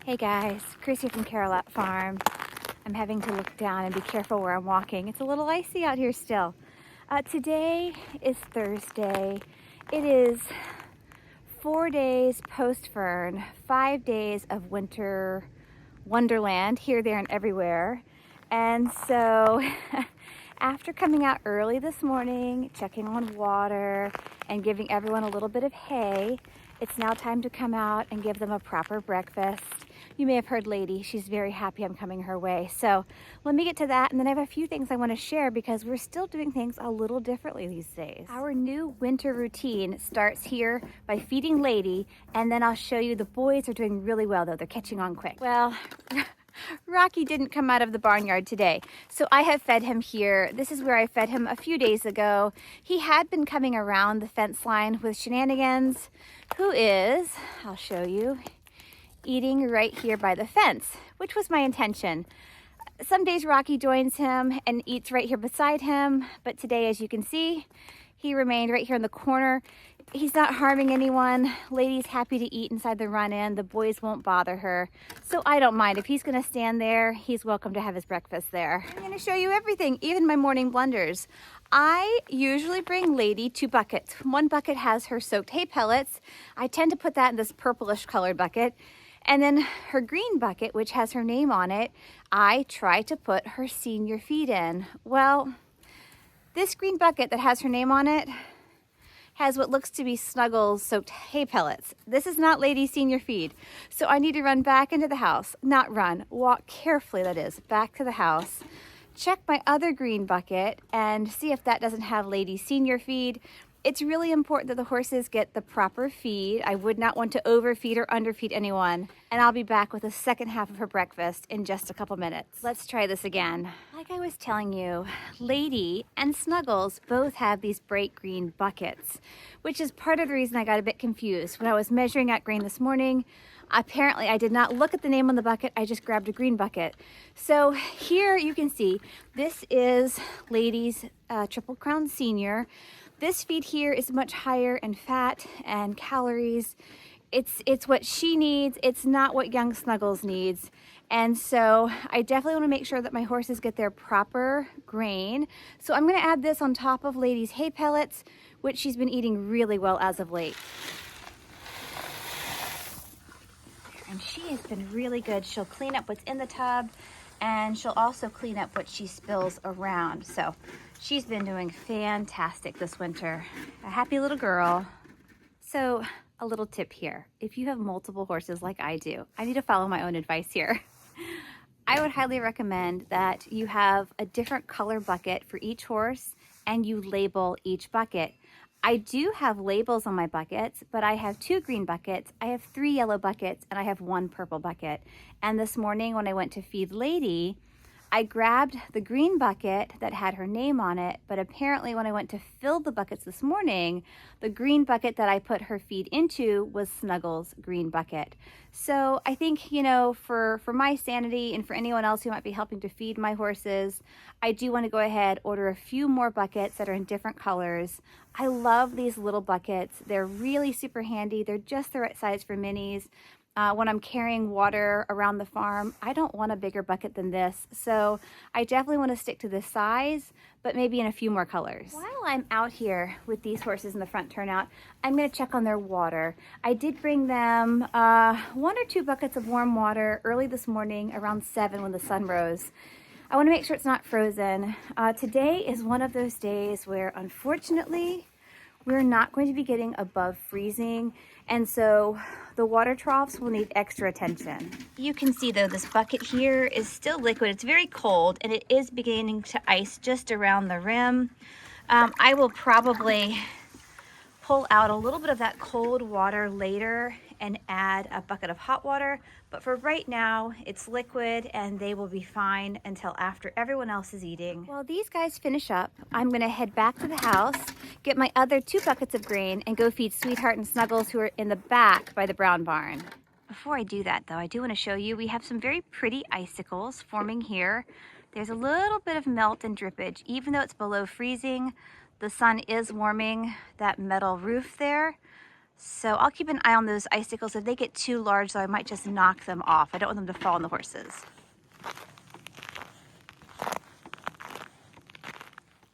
Hey guys, Chris here from Carolat Farm. I'm having to look down and be careful where I'm walking. It's a little icy out here still. Today is Thursday. It is 4 days post-fern, 5 days of winter wonderland here, there, and everywhere. And so after coming out early this morning, checking on water and giving everyone a little bit of hay, it's now time to come out and give them a proper breakfast. You may have heard Lady, she's very happy I'm coming her way. So let me get to that, and then I have a few things I want to share because we're still doing things a little differently these days. Our new winter routine starts here by feeding Lady, and then I'll show you the boys are doing really well though. They're catching on quick. Well, Rocky didn't come out of the barnyard today, so I have fed him here. This is where I fed him a few days ago. He had been coming around the fence line with Shenanigans, who is, I'll show you, eating right here by the fence, which was my intention. Some days Rocky joins him and eats right here beside him, but today, as you can see, he remained right here in the corner. He's not harming anyone. Lady's happy to eat inside the run-in. The boys won't bother her, so I don't mind. If he's gonna stand there, he's welcome to have his breakfast there. I'm gonna show you everything, even my morning blunders. I usually bring Lady 2 buckets. One bucket has her soaked hay pellets. I tend to put that in this purplish colored bucket. And then her green bucket, which has her name on it, I try to put her senior feed in. Well, this green bucket that has her name on it has what looks to be Snuggles soaked hay pellets. This is not Lady's senior feed. So I need to run back into the house, not run, walk carefully, that is, back to the house, check my other green bucket and see if that doesn't have Lady's senior feed. It's really important that the horses get the proper feed. I would not want to overfeed or underfeed anyone. And I'll be back with the second half of her breakfast in just a couple minutes. Let's try this again. Like I was telling you, Lady and Snuggles both have these bright green buckets, which is part of the reason I got a bit confused. When I was measuring out grain this morning, apparently I did not look at the name on the bucket, I just grabbed a green bucket. So here you can see, this is Lady's Triple Crown Senior. This feed here is much higher in fat and calories. It's what she needs. It's not what young Snuggles needs. And so I definitely want to make sure that my horses get their proper grain. So I'm going to add this on top of Lady's hay pellets, which she's been eating really well as of late. And she has been really good. She'll clean up what's in the tub, and she'll also clean up what she spills around. So she's been doing fantastic this winter. A happy little girl. So a little tip here. If you have multiple horses like I do, I need to follow my own advice here. I would highly recommend that you have a different color bucket for each horse and you label each bucket. I do have labels on my buckets, but I have 2 green buckets, I have 3 yellow buckets, and I have 1 purple bucket. And this morning when I went to feed Lady, I grabbed the green bucket that had her name on it, but apparently when I went to fill the buckets this morning, the green bucket that I put her feed into was Snuggles' green bucket. So I think, you know, for my sanity and for anyone else who might be helping to feed my horses, I do want to go ahead, order a few more buckets that are in different colors. I love these little buckets. They're really super handy. They're just the right size for minis. When I'm carrying water around the farm, I don't want a bigger bucket than this. So I definitely want to stick to this size, but maybe in a few more colors. While I'm out here with these horses in the front turnout, I'm going to check on their water. I did bring them 1 or 2 buckets of warm water early this morning around 7 when the sun rose. I want to make sure it's not frozen. Today is one of those days where, unfortunately, we're not going to be getting above freezing, and so the water troughs will need extra attention. You can see though, this bucket here is still liquid. It's very cold, and it is beginning to ice just around the rim. I will probably pull out a little bit of that cold water later and add a bucket of hot water, but for right now it's liquid and they will be fine until after everyone else is eating. While these guys finish up, I'm gonna head back to the house, get my other 2 buckets of grain, and go feed Sweetheart and Snuggles, who are in the back by the brown barn. Before I do that though, I do want to show you we have some very pretty icicles forming here. There's a little bit of melt and drippage. Even though it's below freezing, the sun is warming that metal roof there. So I'll keep an eye on those icicles. If they get too large, though, I might just knock them off. I don't want them to fall on the horses.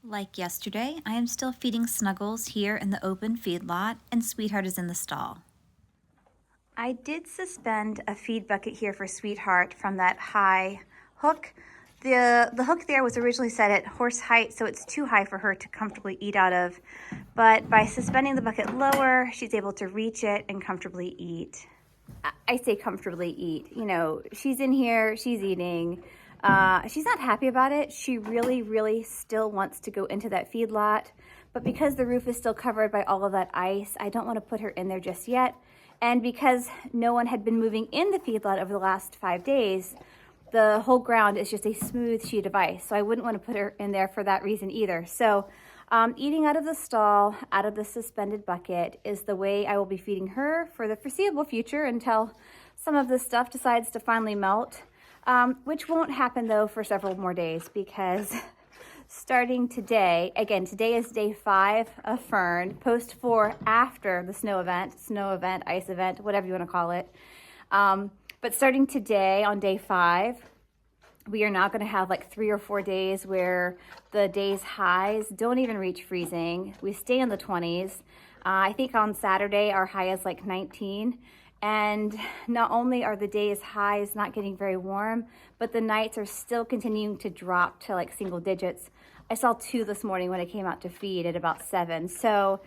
Like yesterday, I am still feeding Snuggles here in the open feedlot, and Sweetheart is in the stall. I did suspend a feed bucket here for Sweetheart from that high hook. The hook there was originally set at horse height, so it's too high for her to comfortably eat out of. But by suspending the bucket lower, she's able to reach it and comfortably eat. I say comfortably eat. You know, she's in here, she's eating. She's not happy about it. She really, really still wants to go into that feedlot. But because the roof is still covered by all of that ice, I don't want to put her in there just yet. And because no one had been moving in the feedlot over the last 5 days, the whole ground is just a smooth sheet of ice. So I wouldn't want to put her in there for that reason either. So eating out of the stall, out of the suspended bucket, is the way I will be feeding her for the foreseeable future until some of this stuff decides to finally melt, which won't happen though for several more days, because starting today, again, today is day 5 of Fern, post 4 after the snow event, ice event, whatever you want to call it. But starting today on day 5, we are not going to have like 3 or 4 days where the day's highs don't even reach freezing. We stay in the 20s. I think on Saturday our high is like 19. And not only are the days highs not getting very warm, but the nights are still continuing to drop to like single digits. I saw 2 this morning when I came out to feed at about 7. So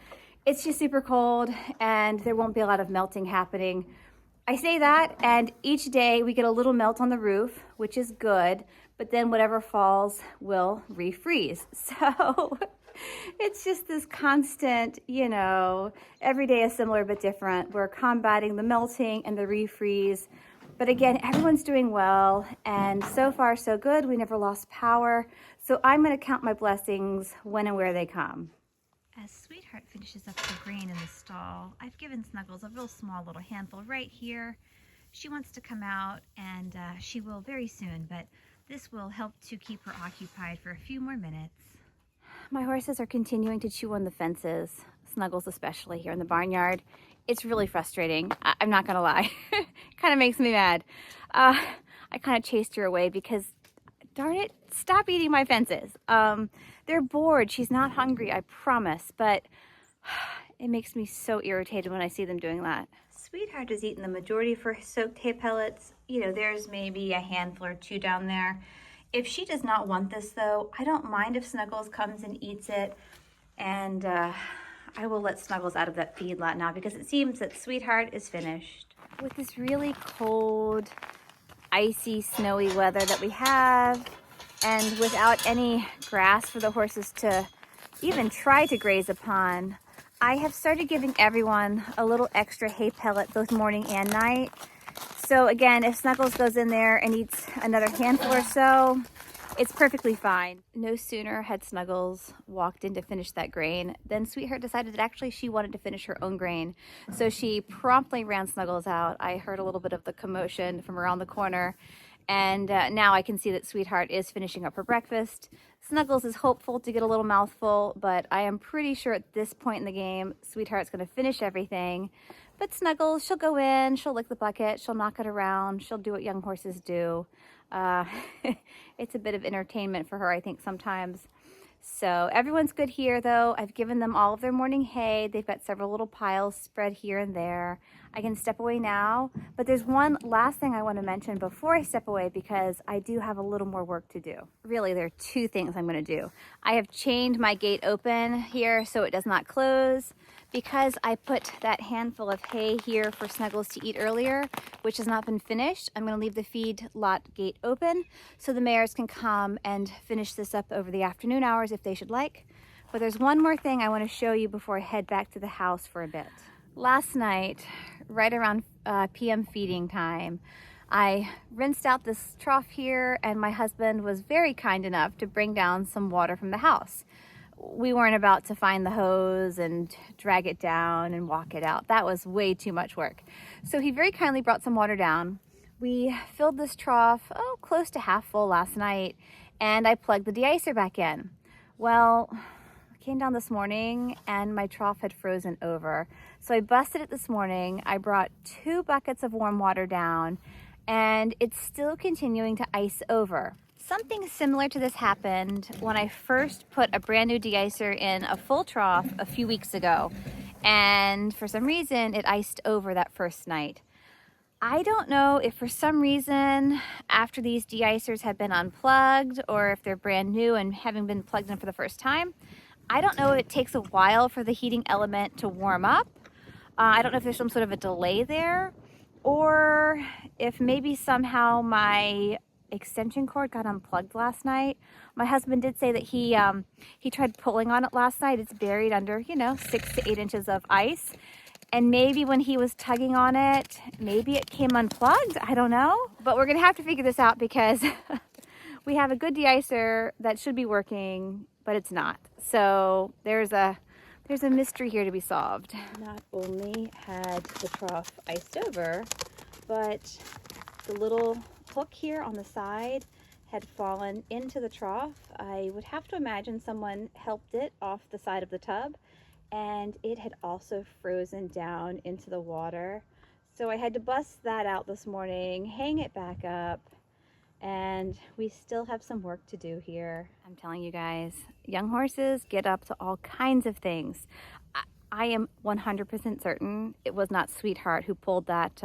it's just super cold and there won't be a lot of melting happening. I say that, and each day we get a little melt on the roof, which is good, but then whatever falls will refreeze. So it's just this constant, you know, every day is similar but different. We're combating the melting and the refreeze. But again, everyone's doing well, and so far so good. We never lost power. So I'm going to count my blessings when and where they come. As Sweetheart finishes up the grain in the stall, I've given Snuggles a real small little handful right here. She wants to come out, and she will very soon, but this will help to keep her occupied for a few more minutes. My horses are continuing to chew on the fences, Snuggles especially here in the barnyard. It's really frustrating. I'm not gonna lie. It kind of makes me mad. I kind of chased her away because, darn it, stop eating my fences. They're bored. She's not hungry, I promise, but it makes me so irritated when I see them doing that. Sweetheart has eaten the majority of her soaked hay pellets. You know, there's maybe a handful or 2 down there. If she does not want this though, I don't mind if Snuggles comes and eats it, and I will let Snuggles out of that feedlot now because it seems that Sweetheart is finished. With this really cold, icy, snowy weather that we have, and without any grass for the horses to even try to graze upon, I have started giving everyone a little extra hay pellet both morning and night. So again, if Snuggles goes in there and eats another handful or so, it's perfectly fine. No sooner had Snuggles walked in to finish that grain than Sweetheart decided that actually she wanted to finish her own grain. So she promptly ran Snuggles out. I heard a little bit of the commotion from around the corner, and now I can see that Sweetheart is finishing up her breakfast. Snuggles is hopeful to get a little mouthful, but I am pretty sure at this point in the game, Sweetheart's going to finish everything. But Snuggles, she'll go in, she'll lick the bucket, she'll knock it around, she'll do what young horses do. It's a bit of entertainment for her, I think, sometimes. So everyone's good here, though. I've given them all of their morning hay. They've got several little piles spread here and there. I can step away now, but there's one last thing I want to mention before I step away because I do have a little more work to do. Really, there are 2 things I'm going to do. I have chained my gate open here so it does not close because I put that handful of hay here for Snuggles to eat earlier, which has not been finished. I'm going to leave the feed lot gate open so the mares can come and finish this up over the afternoon hours if they should like. But there's one more thing I want to show you before I head back to the house for a bit. Last night, right around PM feeding time, I rinsed out this trough here, and my husband was very kind enough to bring down some water from the house. We weren't about to find the hose and drag it down and walk it out. That was way too much work. So he very kindly brought some water down. We filled this trough, close to half full last night, and I plugged the deicer back in. Well, came down this morning and my trough had frozen over. So I busted it this morning. I brought 2 buckets of warm water down and it's still continuing to ice over. Something similar to this happened when I first put a brand new deicer in a full trough a few weeks ago. And for some reason, it iced over that first night. I don't know if for some reason, after these deicers have been unplugged or if they're brand new and having been plugged in for the first time, I don't know if it takes a while for the heating element to warm up. I don't know if there's some sort of a delay there, or if maybe somehow my extension cord got unplugged last night. My husband did say that he tried pulling on it last night. It's buried under, 6 to 8 inches of ice. And maybe when he was tugging on it, maybe it came unplugged. I don't know. But we're gonna have to figure this out because we have a good deicer that should be working, but it's not. So there's a mystery here to be solved. Not only had the trough iced over, but the little hook here on the side had fallen into the trough. I would have to imagine someone helped it off the side of the tub, and it had also frozen down into the water. So I had to bust that out this morning, hang it back up, and we still have some work to do here. I'm telling you guys, young horses get up to all kinds of things. I am 100% certain it was not Sweetheart who pulled that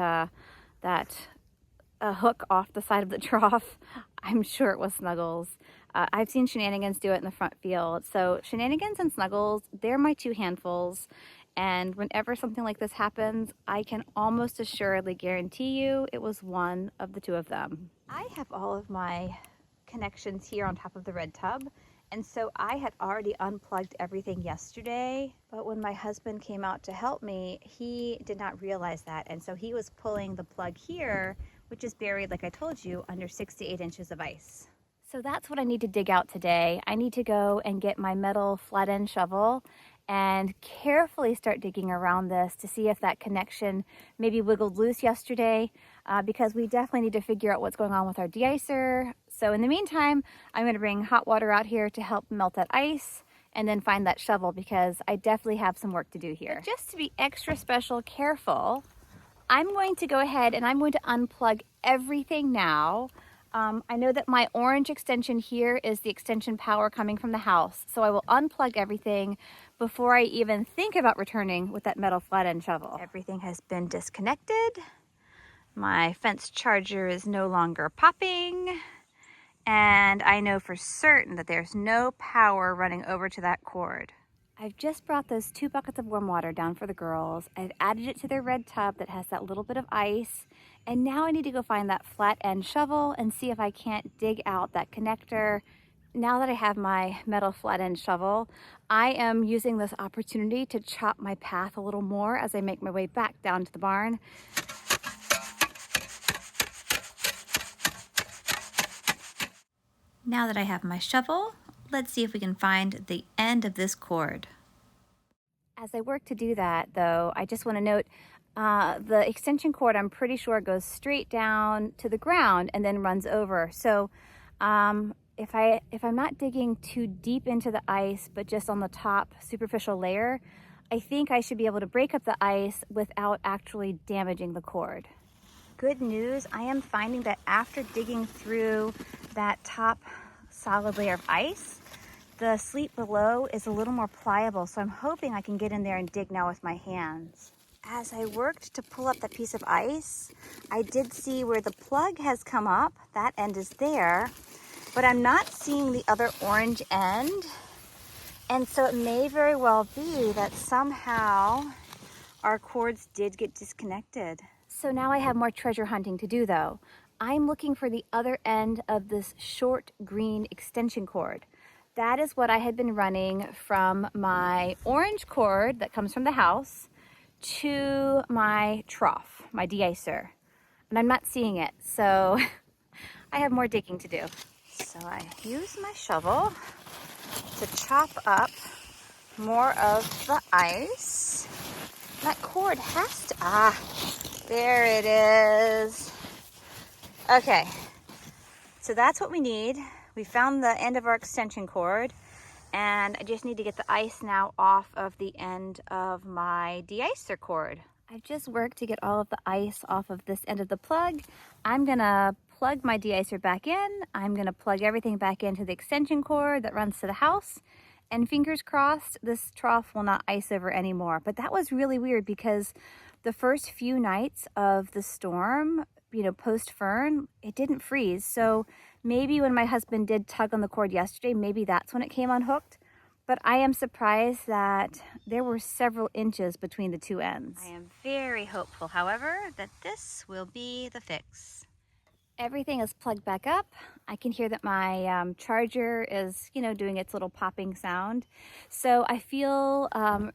hook off the side of the trough. I'm sure it was Snuggles. I've seen Shenanigans do it in the front field. So Shenanigans and Snuggles, they're my 2 handfuls. And whenever something like this happens, I can almost assuredly guarantee you it was one of the 2 of them. I have all of my connections here on top of the red tub. And so I had already unplugged everything yesterday, but when my husband came out to help me, he did not realize that. And so he was pulling the plug here, which is buried, like I told you, under 6 to 8 inches of ice. So that's what I need to dig out today. I need to go and get my metal flat end shovel and carefully start digging around this to see if that connection maybe wiggled loose yesterday, because we definitely need to figure out what's going on with our deicer. So in the meantime, I'm gonna bring hot water out here to help melt that ice and then find that shovel, because I definitely have some work to do here. But just to be extra special careful, I'm going to go ahead and I'm going to unplug everything now. I know that my orange extension here is the extension power coming from the house, so I will unplug everything before I even think about returning with that metal flat end shovel. Everything has been disconnected. My fence charger is no longer popping, and I know for certain that there's no power running over to that cord. I've just brought those 2 buckets of warm water down for the girls. I've added it to their red tub that has that little bit of ice. And now I need to go find that flat end shovel and see if I can't dig out that connector. Now that I have my metal flat end shovel, I am using this opportunity to chop my path a little more as I make my way back down to the barn. Now that I have my shovel, let's see if we can find the end of this cord. As I work to do that, though, I just want to note the extension cord, I'm pretty sure, goes straight down to the ground and then runs over. So if I'm not digging too deep into the ice, but just on the top superficial layer, I think I should be able to break up the ice without actually damaging the cord. Good news, I am finding that after digging through that top solid layer of ice, the sleep below is a little more pliable, so I'm hoping I can get in there and dig now with my hands. As I worked to pull up that piece of ice, I did see where the plug has come up. That end is there, but I'm not seeing the other orange end. And so it may very well be that somehow our cords did get disconnected. So now I have more treasure hunting to do, though. I'm looking for the other end of this short green extension cord. That is what I had been running from my orange cord that comes from the house to my trough, my deicer. And I'm not seeing it, so I have more digging to do. So I use my shovel to chop up more of the ice. That cord has to, there it is. Okay, so that's what we need. We found the end of our extension cord. And I just need to get the ice now off of the end of my deicer cord. I've just worked to get all of the ice off of this end of the plug. I'm gonna plug my deicer back in. I'm gonna plug everything back into the extension cord that runs to the house. And fingers crossed, this trough will not ice over anymore. But that was really weird because the first few nights of the storm, you know, post-Fern, it didn't freeze. So maybe when my husband did tug on the cord yesterday, maybe that's when it came unhooked. But I am surprised that there were several inches between the two ends. I am very hopeful, however, that this will be the fix. Everything is plugged back up. I can hear that my charger is, you know, doing its little popping sound. So I feel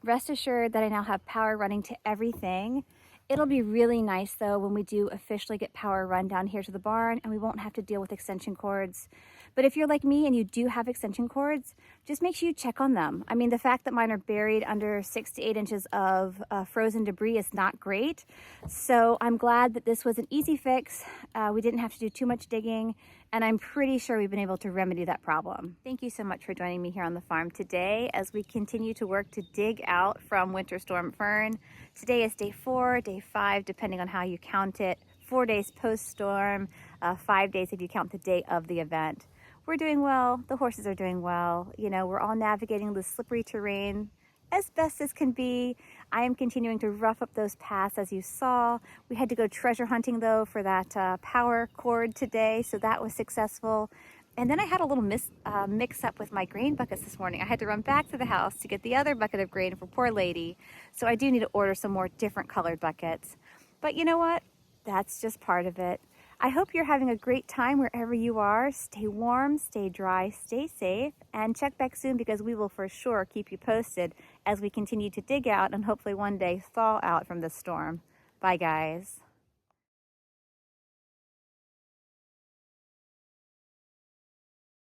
rest assured that I now have power running to everything. It'll be really nice though when we do officially get power run down here to the barn and we won't have to deal with extension cords. But if you're like me and you do have extension cords, just make sure you check on them. I mean, the fact that mine are buried under 6 to 8 inches of frozen debris is not great. So I'm glad that this was an easy fix. We didn't have to do too much digging, and I'm pretty sure we've been able to remedy that problem. Thank you so much for joining me here on the farm today as we continue to work to dig out from Winter Storm Fern. Today is day 4, day 5, depending on how you count it. 4 days post-storm, 5 days if you count the day of the event. We're doing well, the horses are doing well. You know, we're all navigating the slippery terrain as best as can be. I am continuing to rough up those paths as you saw. We had to go treasure hunting though for that power cord today, so that was successful. And then I had a little mix up with my grain buckets this morning. I had to run back to the house to get the other bucket of grain for poor lady. So I do need to order some more different colored buckets. But you know what? That's just part of it. I hope you're having a great time wherever you are. Stay warm, stay dry, stay safe, and check back soon because we will for sure keep you posted as we continue to dig out and hopefully one day thaw out from this storm. Bye guys.